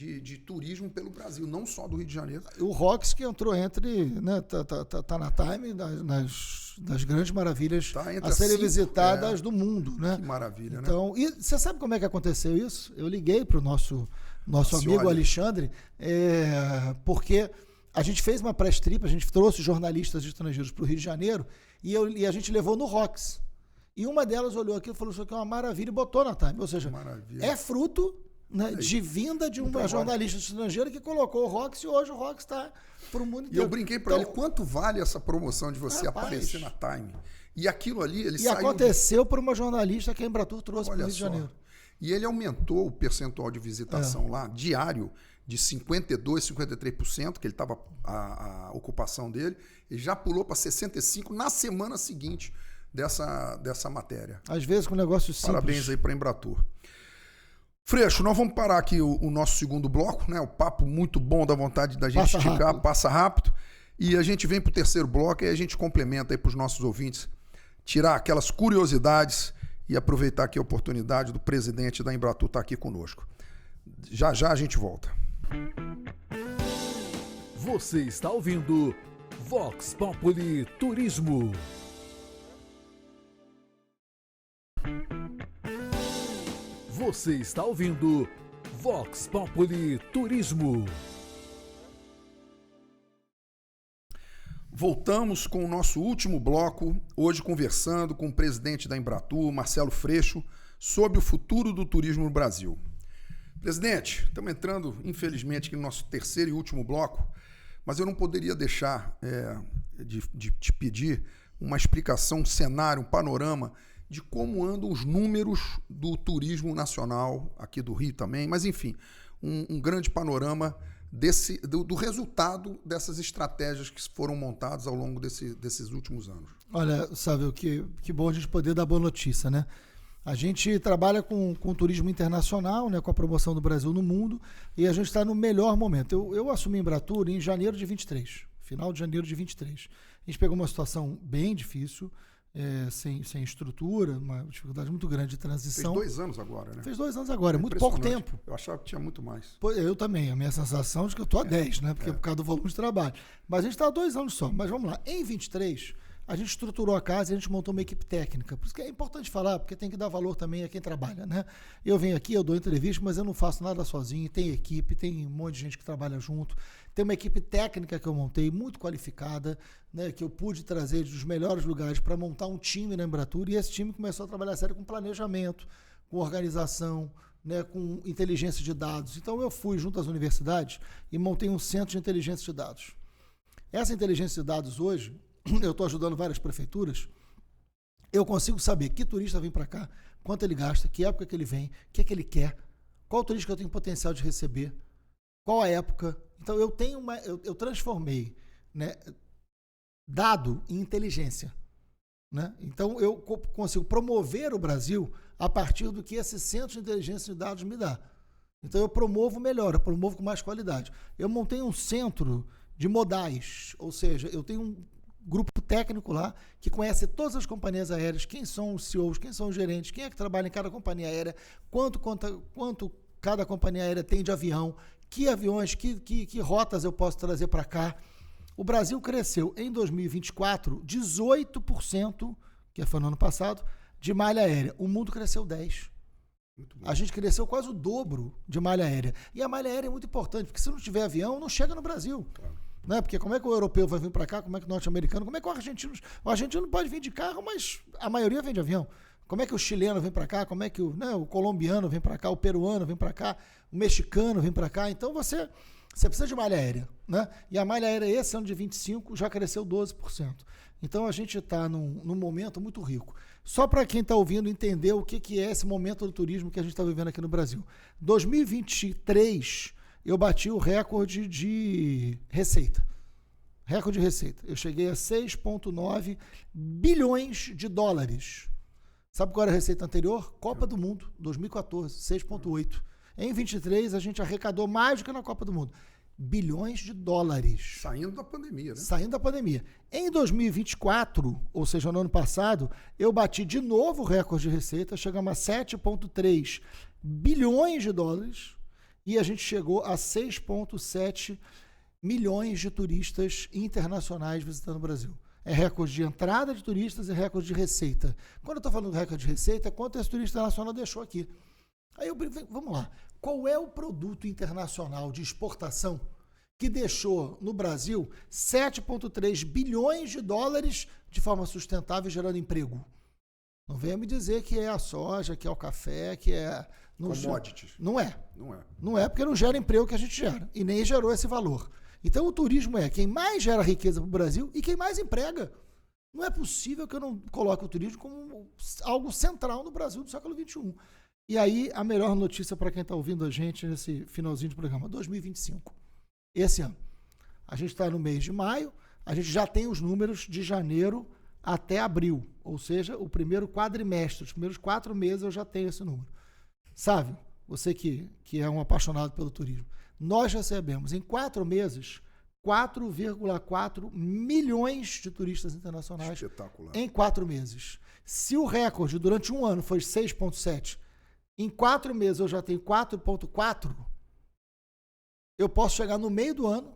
de turismo pelo Brasil, não só do Rio de Janeiro. O Roxy que entrou entre, né, tá na Time das grandes maravilhas a serem visitadas do mundo, né? Que maravilha, então, né? E você sabe como é que aconteceu isso? Eu liguei para o nosso amigo Alexandre, porque a gente fez uma press trip, a gente trouxe jornalistas estrangeiros para o Rio de Janeiro e a gente levou no Roxy. E uma delas olhou aquilo e falou: isso aqui é uma maravilha, e botou na Time. Ou seja, é fruto, né, de vinda de uma jornalista estrangeira que colocou o Roxy, e hoje o Roxy está para o mundo inteiro. E eu brinquei para ele, quanto vale essa promoção de você aparecer na Time? E aquilo ali, ele saiu... E aconteceu por uma jornalista que a Embratur trouxe para o Rio de Janeiro. E ele aumentou o percentual de visitação lá, diário, de 52%, 53%, que ele estava a ocupação dele, e já pulou para 65% na semana seguinte dessa matéria. Às vezes com negócio simples. Parabéns aí para a Embratur. Freixo, nós vamos parar aqui o nosso segundo bloco, né? O papo muito bom, dá vontade da gente esticar, passa rápido. E a gente vem para o terceiro bloco e a gente complementa aí para os nossos ouvintes, tirar aquelas curiosidades e aproveitar aqui a oportunidade do presidente da Embratur estar aqui conosco. Já já a gente volta. Você está ouvindo Vox Populi Turismo. Você está ouvindo Vox Populi Turismo. Voltamos com o nosso último bloco, hoje conversando com o presidente da Embratur, Marcelo Freixo, sobre o futuro do turismo no Brasil. Presidente, estamos entrando, infelizmente, aqui no nosso terceiro e último bloco, mas eu não poderia deixar de te pedir uma explicação, um cenário, um panorama de como andam os números do turismo nacional, aqui do Rio também, mas enfim, um grande panorama do resultado dessas estratégias que foram montadas ao longo desses últimos anos. Olha, Sávio, que bom a gente poder dar boa notícia, né? A gente trabalha com turismo internacional, né, com a promoção do Brasil no mundo, e a gente está no melhor momento. Eu assumi a Embratur em janeiro de 23, final de janeiro de 23. A gente pegou uma situação bem difícil, sem estrutura, uma dificuldade muito grande de transição. Fez 2 anos agora, né? Fez 2 anos agora, muito pouco tempo. Eu achava que tinha muito mais. Eu também, a minha sensação é de que eu estou a 10, né? Porque por causa do volume de trabalho. Mas a gente está há 2 anos só. Mas vamos lá, em 23, a gente estruturou a casa e a gente montou uma equipe técnica. Por isso que é importante falar, porque tem que dar valor também a quem trabalha, né? Eu venho aqui, eu dou entrevista, mas eu não faço nada sozinho. Tem equipe, tem um monte de gente que trabalha junto. Tem uma equipe técnica que eu montei, muito qualificada, né, que eu pude trazer dos melhores lugares para montar um time na Embratur, e esse time começou a trabalhar sério com planejamento, com organização, né, com inteligência de dados. Então eu fui junto às universidades e montei um centro de inteligência de dados. Essa inteligência de dados hoje, eu estou ajudando várias prefeituras, eu consigo saber que turista vem para cá, quanto ele gasta, que época que ele vem, o que é que ele quer, qual turista que eu tenho potencial de receber, qual a época. Então eu transformei, né, dado em inteligência, né? Então eu consigo promover o Brasil a partir do que esse centro de inteligência de dados me dá. Então eu promovo melhor, eu promovo com mais qualidade. Eu montei um centro de modais, ou seja, eu tenho um grupo técnico lá que conhece todas as companhias aéreas, quem são os CEOs, quem são os gerentes, quem é que trabalha em cada companhia aérea, quanto cada companhia aérea tem de avião, que aviões, que rotas eu posso trazer para cá. O Brasil cresceu em 2024 18%, que foi no ano passado, de malha aérea. O mundo cresceu 10%. A gente cresceu quase o dobro de malha aérea. E a malha aérea é muito importante, porque se não tiver avião, não chega no Brasil. Claro. Né? Porque como é que o europeu vai vir para cá, como é que o norte-americano, como é que o argentino... O argentino pode vir de carro, mas a maioria vem de avião. Como é que o chileno vem para cá, como é que o colombiano vem para cá, o peruano vem para cá, o mexicano vem para cá. Então você precisa de malha aérea. Né? E a malha aérea esse ano de 25 já cresceu 12%. Então a gente está num momento muito rico. Só para quem está ouvindo entender o que é esse momento do turismo que a gente está vivendo aqui no Brasil. 2023, eu bati o recorde de receita. Recorde de receita. Eu cheguei a 6,9 bilhões de dólares. Sabe qual era a receita anterior? Copa do Mundo, 2014, 6,8. Em 23, a gente arrecadou mais do que na Copa do Mundo. Bilhões de dólares. Saindo da pandemia, né? Saindo da pandemia. Em 2024, ou seja, no ano passado, eu bati de novo o recorde de receita, chegamos a 7,3 bilhões de dólares e a gente chegou a 6,7 milhões de turistas internacionais visitando o Brasil. É recorde de entrada de turistas e recorde de receita. Quando eu estou falando de recorde de receita, é quanto esse turista internacional deixou aqui. Aí vamos lá. Qual é o produto internacional de exportação que deixou no Brasil 7,3 bilhões de dólares de forma sustentável gerando emprego? Não venha me dizer que é a soja, que é o café, que é... Commodities. Não é. Não é. Não é porque não gera emprego que a gente gera. E nem gerou esse valor. Então o turismo é quem mais gera riqueza para o Brasil e quem mais emprega. Não é possível que eu não coloque o turismo como algo central no Brasil do século XXI. E aí, a melhor notícia para quem está ouvindo a gente nesse finalzinho de programa, 2025. Esse ano. A gente está no mês de maio, a gente já tem os números de janeiro até abril. Ou seja, o primeiro quadrimestre, os primeiros 4 meses eu já tenho esse número. Sabe, você que é um apaixonado pelo turismo, nós recebemos em 4 meses 4,4 milhões de turistas internacionais em 4 meses. Se o recorde durante um ano foi 6,7, em 4 meses eu já tenho 4,4, eu posso chegar no meio do ano,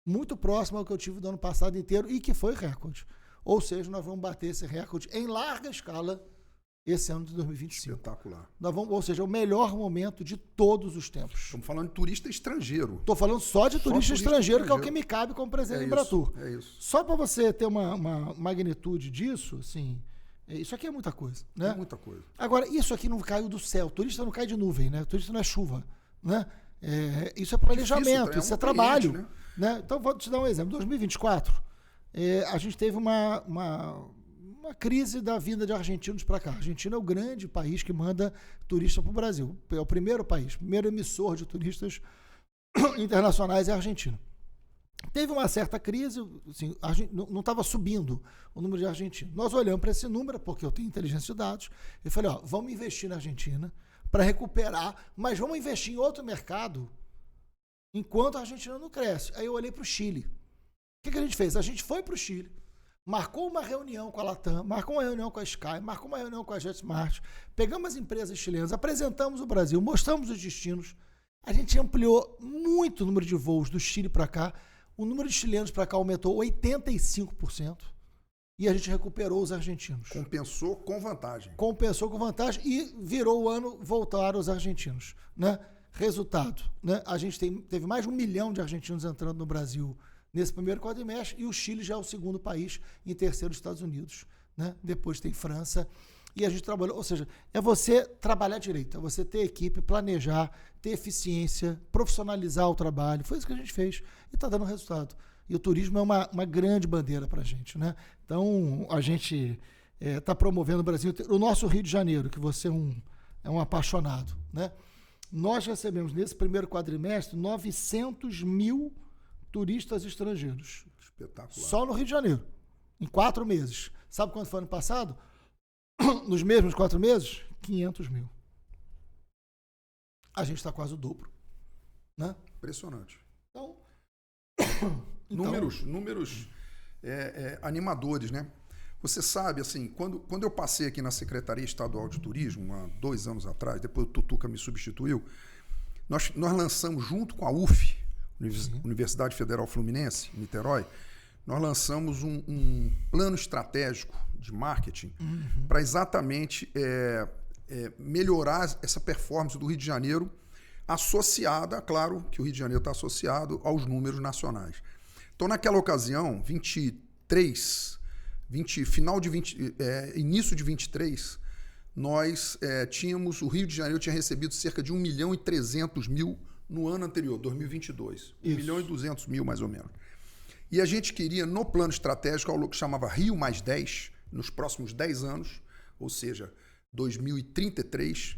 muito próximo ao que eu tive do ano passado inteiro e que foi recorde. Ou seja, nós vamos bater esse recorde em larga escala esse ano de 2025. Espetacular. Ou seja, o melhor momento de todos os tempos. Estamos falando de turista estrangeiro. Estou falando só de turista estrangeiro, que é o que me cabe como presidente do Embratur. É isso. Só para você ter uma magnitude disso, assim, isso aqui é muita coisa, né? É muita coisa. Agora, isso aqui não caiu do céu. O turista não cai de nuvem, né? O turista não é chuva, né? Isso é planejamento, difícil, isso é trabalho. Né? Então, vou te dar um exemplo. Em 2024, a gente teve uma crise da vinda de argentinos para cá. A Argentina é o grande país que manda turista para o Brasil. É o primeiro país, primeiro emissor de turistas internacionais é a Argentina. Teve uma certa crise, assim, não estava subindo o número de argentinos. Nós olhamos para esse número, porque eu tenho inteligência de dados, e falei, vamos investir na Argentina para recuperar, mas vamos investir em outro mercado enquanto a Argentina não cresce. Aí eu olhei para o Chile. O que a gente fez? A gente foi para o Chile, marcou uma reunião com a Latam, marcou uma reunião com a Sky, marcou uma reunião com a JetSmart, pegamos as empresas chilenas, apresentamos o Brasil, mostramos os destinos, a gente ampliou muito o número de voos do Chile para cá, o número de chilenos para cá aumentou 85% e a gente recuperou os argentinos. Compensou com vantagem. Compensou com vantagem e virou o ano, voltaram os argentinos. Né? Resultado, né? A gente teve mais de 1 milhão de argentinos entrando no Brasil nesse primeiro quadrimestre e o Chile já é o segundo país, em terceiro os Estados Unidos. Né? Depois tem França. E a gente trabalhou, ou seja, é você trabalhar direito, é você ter equipe, planejar, ter eficiência, profissionalizar o trabalho. Foi isso que a gente fez e está dando resultado. E o turismo é uma grande bandeira para a gente. Né? Então, a gente está promovendo o Brasil. O nosso Rio de Janeiro, que você é um apaixonado. Né? Nós recebemos, nesse primeiro quadrimestre, 900 mil turistas estrangeiros. Espetacular. Só no Rio de Janeiro, em 4 meses. Sabe quanto foi ano passado? Nos mesmos 4 meses, 500 mil. A gente está quase o dobro. Né? Impressionante. Então números animadores, né? Você sabe, assim, quando eu passei aqui na Secretaria Estadual de Turismo, há 2 anos atrás, depois o Tutuca me substituiu, nós lançamos junto com a UF, Universidade Federal Fluminense, em Niterói, nós lançamos um plano estratégico de marketing para exatamente melhorar essa performance do Rio de Janeiro, associada, claro, que o Rio de Janeiro está associado aos números nacionais. Então, naquela ocasião, início de 23, nós tínhamos, o Rio de Janeiro tinha recebido cerca de 1.300.000 no ano anterior, 2022. 1.200.000, mais ou menos. E a gente queria, no plano estratégico, algo que chamava Rio mais 10, nos próximos 10 anos, ou seja, 2033,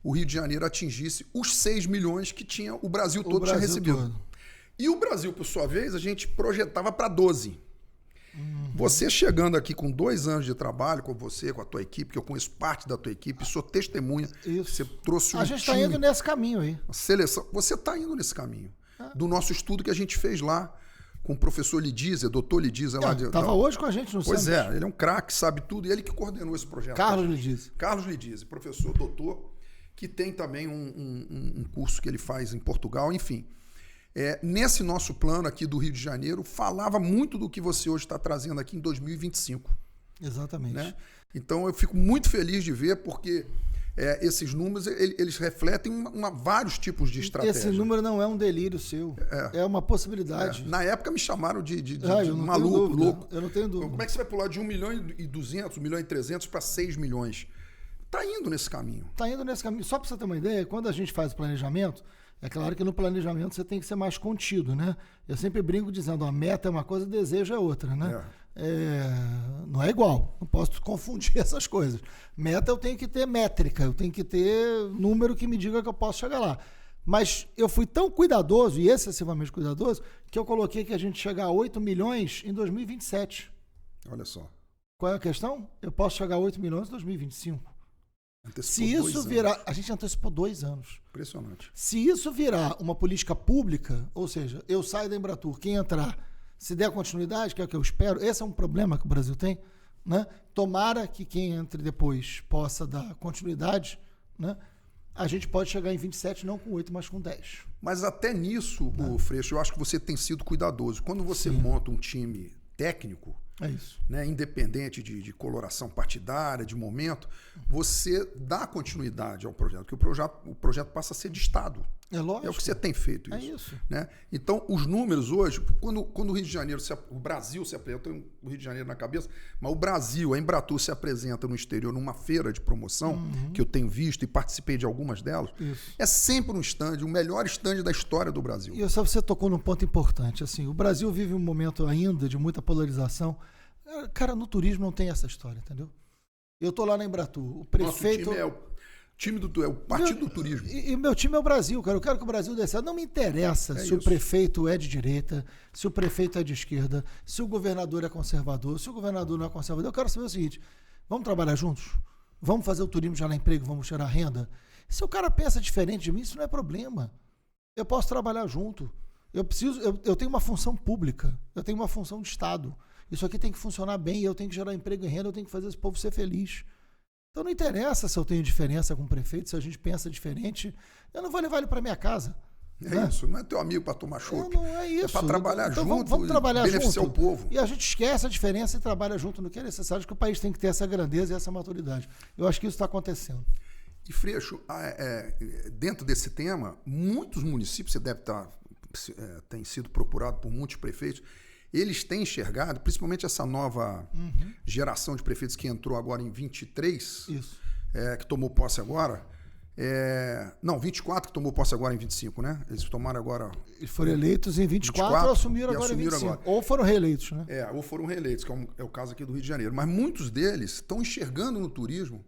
o Rio de Janeiro atingisse os 6 milhões que tinha o Brasil todo tinha recebido. Todo. E o Brasil, por sua vez, a gente projetava para 12. Você chegando aqui com 2 anos de trabalho, com você, com a tua equipe, que eu conheço parte da tua equipe, sou testemunha. Isso. Você trouxe um A gente está indo nesse caminho aí. Seleção. Você está indo nesse caminho. Do nosso estudo que a gente fez lá com o professor Lidízia, doutor Lidízia. Estava hoje com a gente no Pois é, ele é um craque, sabe tudo, e ele que coordenou esse projeto. Carlos Lidízia. Carlos Lidízia, professor, doutor, que tem também um curso que ele faz em Portugal, enfim. Nesse nosso plano aqui do Rio de Janeiro, falava muito do que você hoje está trazendo aqui em 2025. Exatamente. Né? Então, eu fico muito feliz de ver, porque esses números eles refletem vários tipos de estratégia. Esse número não é um delírio seu, é uma possibilidade. Na época, me chamaram de maluco, louco. Eu não tenho dúvida. Como é que você vai pular de 1.200.000, 1.300.000 para 6 milhões? Está indo nesse caminho. Está indo nesse caminho. Só para você ter uma ideia, quando a gente faz o planejamento, é claro que no planejamento você tem que ser mais contido, né? Eu sempre brinco dizendo, a meta é uma coisa, desejo é outra, né? Não é igual, não posso confundir essas coisas. Meta eu tenho que ter métrica, eu tenho que ter número que me diga que eu posso chegar lá. Mas eu fui tão cuidadoso, e excessivamente cuidadoso, que eu coloquei que a gente chegar a 8 milhões em 2027. Olha só. Qual é a questão? Eu posso chegar a 8 milhões em 2025. Antecipou Se isso virar... A gente antecipou 2 anos. Impressionante. Se isso virar uma política pública, ou seja, eu saio da Embratur, quem entrar, se der continuidade, que é o que eu espero, esse é um problema que o Brasil tem, né? Tomara que quem entre depois possa dar continuidade, né? A gente pode chegar em 27, não com 8, mas com 10. Mas até nisso, Freixo, eu acho que você tem sido cuidadoso. Quando você monta um time técnico, é isso. Né, independente de coloração partidária, de momento, você dá continuidade ao projeto, porque o projeto passa a ser de Estado. É lógico. É o que você tem feito. É isso. Né? Então, os números hoje, quando o Rio de Janeiro, o Brasil se apresenta, eu tenho o Rio de Janeiro na cabeça, mas o Brasil, a Embratur se apresenta no exterior numa feira de promoção, que eu tenho visto e participei de algumas delas, é sempre um stand, o melhor stand da história do Brasil. E só você tocou num ponto importante. Assim, o Brasil vive um momento ainda de muita polarização. Cara, no turismo não tem essa história, entendeu? Eu tô lá na Embratur, o prefeito... É o partido do turismo. E meu time é o Brasil, cara. Eu quero que o Brasil dê certo. Não me interessa se o prefeito é de direita, se o prefeito é de esquerda, se o governador é conservador, se o governador não é conservador. Eu quero saber o seguinte: vamos trabalhar juntos? Vamos fazer o turismo gerar emprego, vamos gerar renda? Se o cara pensa diferente de mim, isso não é problema. Eu posso trabalhar junto. Eu tenho uma função pública, eu tenho uma função de Estado. Isso aqui tem que funcionar bem, eu tenho que gerar emprego e renda, eu tenho que fazer esse povo ser feliz. Então não interessa se eu tenho diferença com o prefeito, se a gente pensa diferente, eu não vou levar ele para minha casa. Isso, não é teu amigo para tomar chopp. Não é isso. É para trabalhar então, junto, vamos trabalhar beneficiar junto. o povo. E a gente esquece a diferença e trabalha junto no que é necessário, que o país tem que ter essa grandeza e essa maturidade. Eu acho que isso está acontecendo. E, Freixo, dentro desse tema, muitos municípios, você deve estar, tem sido procurado por muitos prefeitos, eles têm enxergado, principalmente essa nova geração de prefeitos que entrou agora em 23, que tomou posse agora. 24 que tomou posse agora em 25, né? Eles tomaram agora... Eles foram eleitos em 24 ou assumiram agora em 25. Agora. Ou foram reeleitos, né? Ou foram reeleitos, que é o caso aqui do Rio de Janeiro. Mas muitos deles estão enxergando no turismo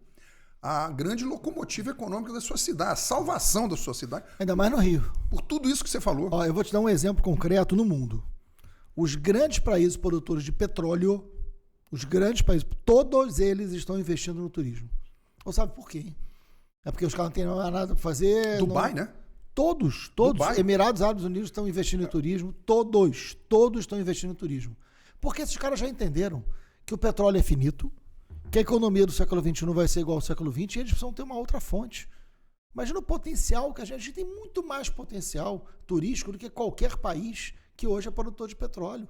a grande locomotiva econômica da sua cidade, a salvação da sua cidade. Ainda mais no Rio. Por tudo isso que você falou. Ó, eu vou te dar um exemplo concreto no mundo. Os grandes países produtores de petróleo, os grandes países, todos eles estão investindo no turismo. Ou sabe por quê? É porque os caras não têm nada para fazer. Dubai, né? Todos. Dubai. Emirados Árabes Unidos estão investindo em turismo. Todos estão investindo em turismo. Porque esses caras já entenderam que o petróleo é finito, que a economia do século XXI vai ser igual ao século XX, e eles precisam ter uma outra fonte. Imagina o potencial que a gente tem, muito mais potencial turístico do que qualquer país que hoje é produtor de petróleo.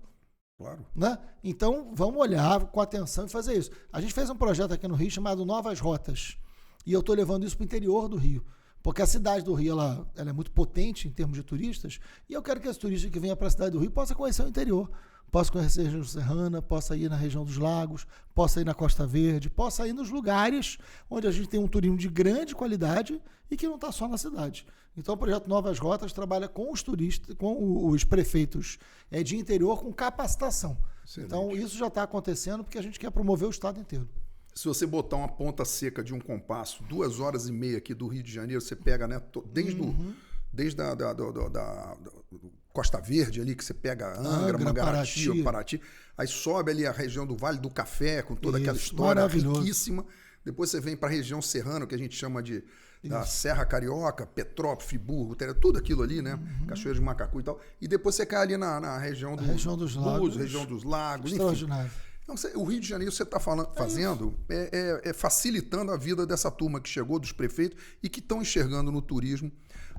Claro. Né? Então, vamos olhar com atenção e fazer isso. A gente fez um projeto aqui no Rio chamado Novas Rotas. E eu estou levando isso para o interior do Rio. Porque a cidade do Rio ela é muito potente em termos de turistas. E eu quero que esse turista que venha para a cidade do Rio possa conhecer o interior. Possa conhecer a região serrana, possa ir na região dos lagos, possa ir na Costa Verde, possa ir nos lugares onde a gente tem um turismo de grande qualidade e que não está só na cidade. Então o projeto Novas Rotas trabalha com os turistas, com os prefeitos de interior com capacitação. Excelente. Então isso já está acontecendo porque a gente quer promover o estado inteiro. Se você botar uma ponta seca de um compasso, 2 horas e meia aqui do Rio de Janeiro, você pega, né, desde a Costa Verde ali, que você pega Angra, Mangaratiba, Paraty, aí sobe ali a região do Vale do Café, com toda aquela história riquíssima. Depois você vem para a região serrana, que a gente chama da Serra Carioca, Petrópolis, Friburgo, tudo aquilo ali, né? Cachoeira de Macacu e tal. E depois você cai ali na região dos Lagos, região dos Lagos, extraordinário. Enfim. Então, o Rio de Janeiro você está fazendo, facilitando a vida dessa turma que chegou, dos prefeitos, e que estão enxergando no turismo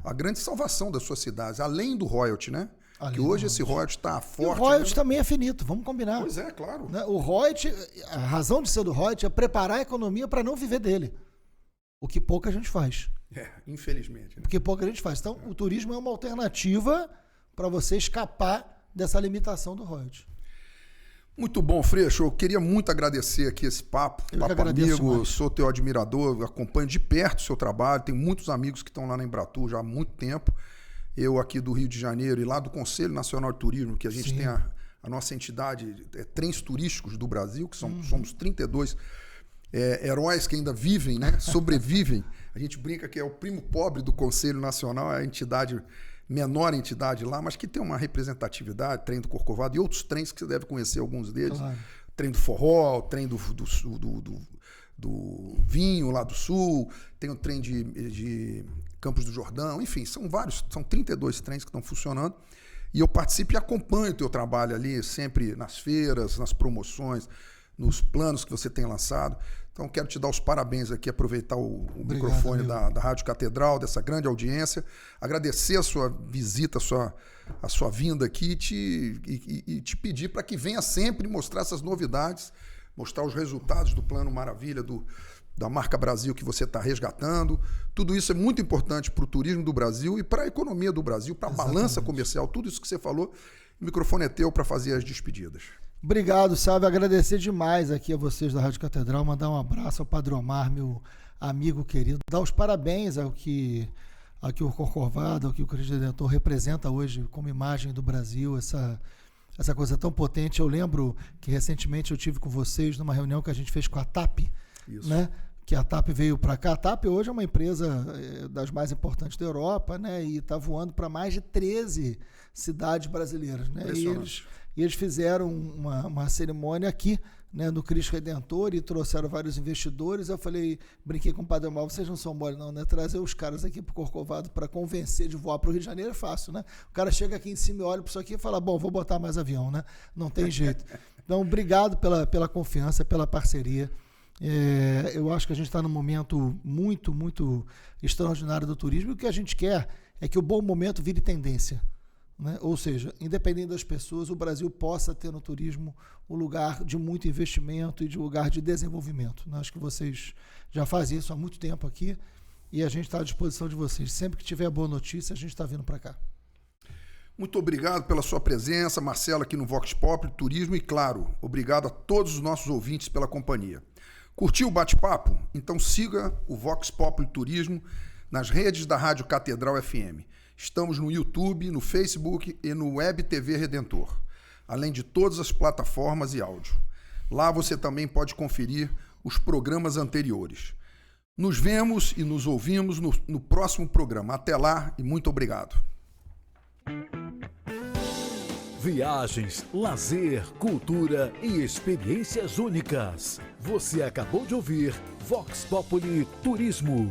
a grande salvação das suas cidades, além do royalty, né? Que hoje esse royalty está forte. E o royalty também é finito, vamos combinar. Pois é, claro. Né? O royalty, a razão de ser do royalty é preparar a economia para não viver dele. O que pouca gente faz. Infelizmente. Né? O que pouca gente faz. Então, o turismo é uma alternativa para você escapar dessa limitação do royalty. Muito bom, Freixo. Eu queria muito agradecer aqui esse papo. Papo amigo, sou teu admirador, acompanho de perto o seu trabalho. Tenho muitos amigos que estão lá na Embratur já há muito tempo. Eu aqui do Rio de Janeiro e lá do Conselho Nacional de Turismo, que a gente tem a nossa entidade, trens turísticos do Brasil, que somos 32 heróis que ainda vivem, né? Sobrevivem. A gente brinca que é o primo pobre do Conselho Nacional, é a entidade, menor entidade lá, mas que tem uma representatividade, trem do Corcovado e outros trens que você deve conhecer alguns deles. Claro. Trem do forró, trem do vinho lá do sul, tem o trem de Campos do Jordão, enfim, são 32 trens que estão funcionando. E eu participo e acompanho o teu trabalho ali, sempre nas feiras, nas promoções, nos planos que você tem lançado. Então, quero te dar os parabéns aqui, aproveitar o microfone da Rádio Catedral, dessa grande audiência, agradecer a sua visita, a sua vinda aqui e te pedir para que venha sempre mostrar essas novidades, mostrar os resultados do Plano Maravilha, da Marca Brasil que você está resgatando. Tudo isso é muito importante para o turismo do Brasil e para a economia do Brasil, para a balança comercial, tudo isso que você falou. O microfone é teu para fazer as despedidas. Obrigado, Sávio. Agradecer demais aqui a vocês da Rádio Catedral, mandar um abraço ao Padre Omar, meu amigo querido, dar os parabéns ao que o Corcovado, ao que o Cristo Redentor representa hoje como imagem do Brasil, essa coisa tão potente. Eu lembro que recentemente eu tive com vocês numa reunião que a gente fez com a TAP, né? Que a TAP veio para cá. A TAP hoje é uma empresa das mais importantes da Europa, né? E está voando para mais de 13 cidades brasileiras, né? E eles fizeram uma cerimônia aqui, né, no Cristo Redentor, e trouxeram vários investidores. Eu brinquei com o Padre Omar, vocês não são mole não, né? Trazer os caras aqui pro Corcovado para convencer de voar para o Rio de Janeiro é fácil, né? O cara chega aqui em cima e olha para isso aqui e fala, bom, vou botar mais avião, né? Não tem jeito. Então, obrigado pela confiança, pela parceria. Eu acho que a gente está num momento muito, muito extraordinário do turismo, e o que a gente quer é que o bom momento vire tendência. Né? Ou seja, independente das pessoas, o Brasil possa ter no turismo um lugar de muito investimento e de lugar de desenvolvimento. Acho que vocês já fazem isso há muito tempo aqui e a gente está à disposição de vocês. Sempre que tiver boa notícia, a gente está vindo para cá. Muito obrigado pela sua presença, Marcelo, aqui no Vox Pop Turismo, e claro, obrigado a todos os nossos ouvintes pela companhia. Curtiu o bate-papo? Então siga o Vox Pop Turismo nas redes da Rádio Catedral FM. Estamos no YouTube, no Facebook e no Web TV Redentor, além de todas as plataformas e áudio. Lá você também pode conferir os programas anteriores. Nos vemos e nos ouvimos no próximo programa. Até lá e muito obrigado. Viagens, lazer, cultura e experiências únicas. Você acabou de ouvir Vox Populi Turismo.